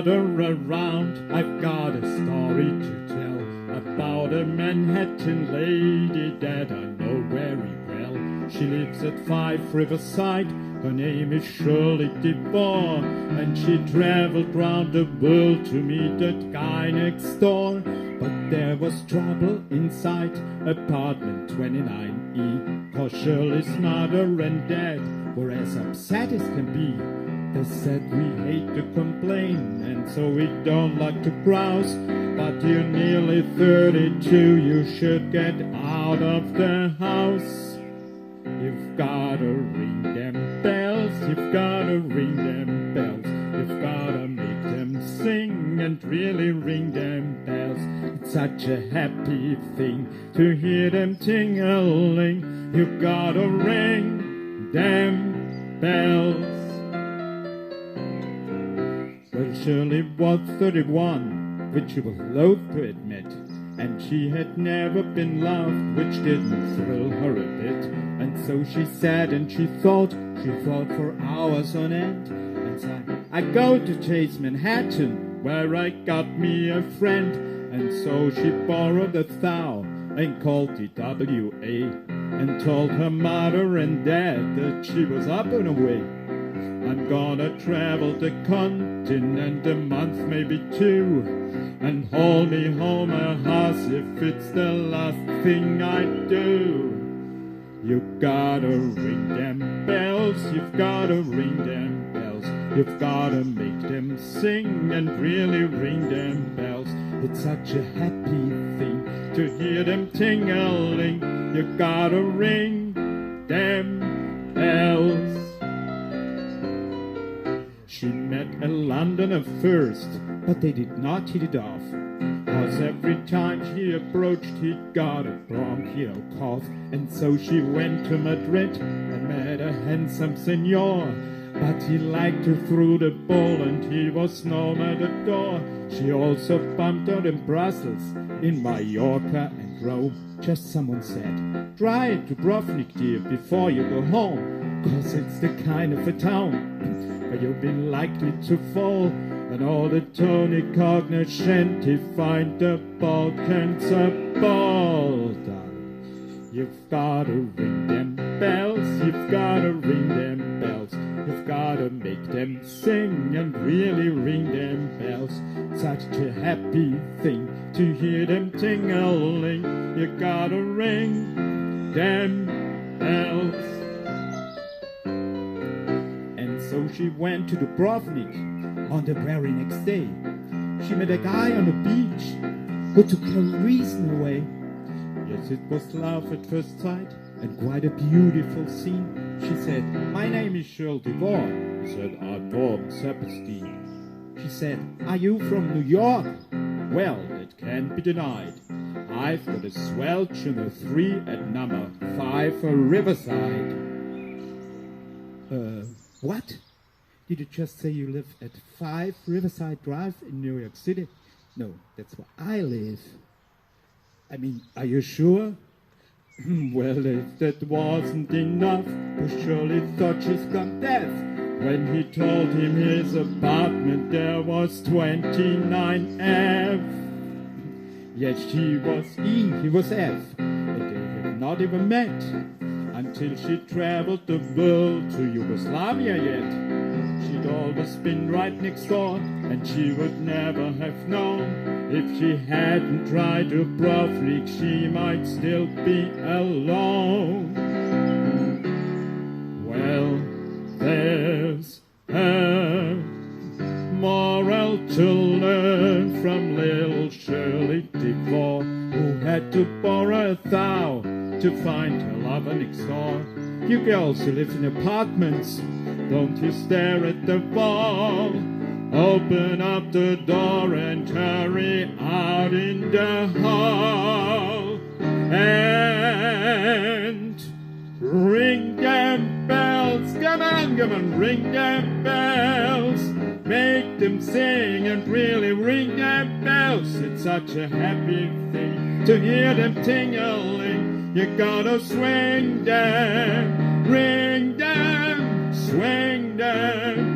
gather around. I've got a story to tell about a Manhattan lady that I know very well. She lives at 5 Riverside. Her name is Shirley DeVore, and she traveled round the world to meet that guy next door. But there was trouble inside apartment 29E, 'cause Shirley's mother and dad were as upset as can be. They said we hate to complain, and so we don't like to grouse. But you're nearly 32, you should get out of the house. You've gotta ring them bells, you've gotta ring them bells. You've gotta make them sing and really ring them bells. It's such a happy thing to hear them tingling. You've gotta ring them bells. Well, Shirley was 31, which she was loath to admit, and she had never been loved, which didn't thrill her a bit. And so she sat and she thought for hours on end, and said, I go to Chase Manhattan, where I got me a friend. And so she borrowed a thou and called the WA, and told her mother and dad that she was up and away. I'm gonna travel the continent a month, maybe 2, and haul me home a house if it's the last thing I do. You gotta ring them bells, you've gotta ring them bells. You've gotta make them sing and really ring them bells. It's such a happy thing to hear them tingling. You gotta ring them bells. She met a Londoner first, but they did not hit it off, 'cause every time she approached he got a bronchial cough. And so she went to Madrid and met a handsome senor, but he liked her through the ball and he was no matador. She also bumped out in Brussels, in Mallorca and Rome. Just someone said, try Dubrovnik, dear, before you go home, 'cause it's the kind of a town where you've been likely to fall, and all the Tony cognoscenti find the Balkans a ball. Darling, you've gotta ring them bells, you've gotta ring them bells. You've gotta make them sing and really ring them bells. Such a happy thing to hear them tingling. You gotta ring them bells. So she went to Dubrovnik on the very next day. She met a guy on the beach who took her reason away. Yes, it was love at first sight and quite a beautiful scene. She said, my name is Shirley DeVore. He said, I'm Norm Saperstein. She said, are you from New York? Well, that can't be denied. I've got a swell Channel 3 at number 5 Riverside. What? Did you just say you live at 5 Riverside Drive in New York City? No, that's where I live. I mean, are you sure? Well, if that wasn't enough, he surely thought she's gone deaf when he told him his apartment there was 29F. Yes, she was E, he was F, and they had not even met until she traveled the world to Yugoslavia yet. She'd always been right next door, and she would never have known. If she hadn't tried Dubrovnik, she might still be alone. Well, there's a moral to learn from little Shirley DeVore, who had to borrow a thou to find her lover next door. You girls who live in apartments, don't you stare at the wall. Open up the door and hurry out in the hall. And ring them bells, come on, ring them bells. Make them sing and really ring them bells. It's such a happy thing to hear them tingling. You gotta swing them, ring them, swing them.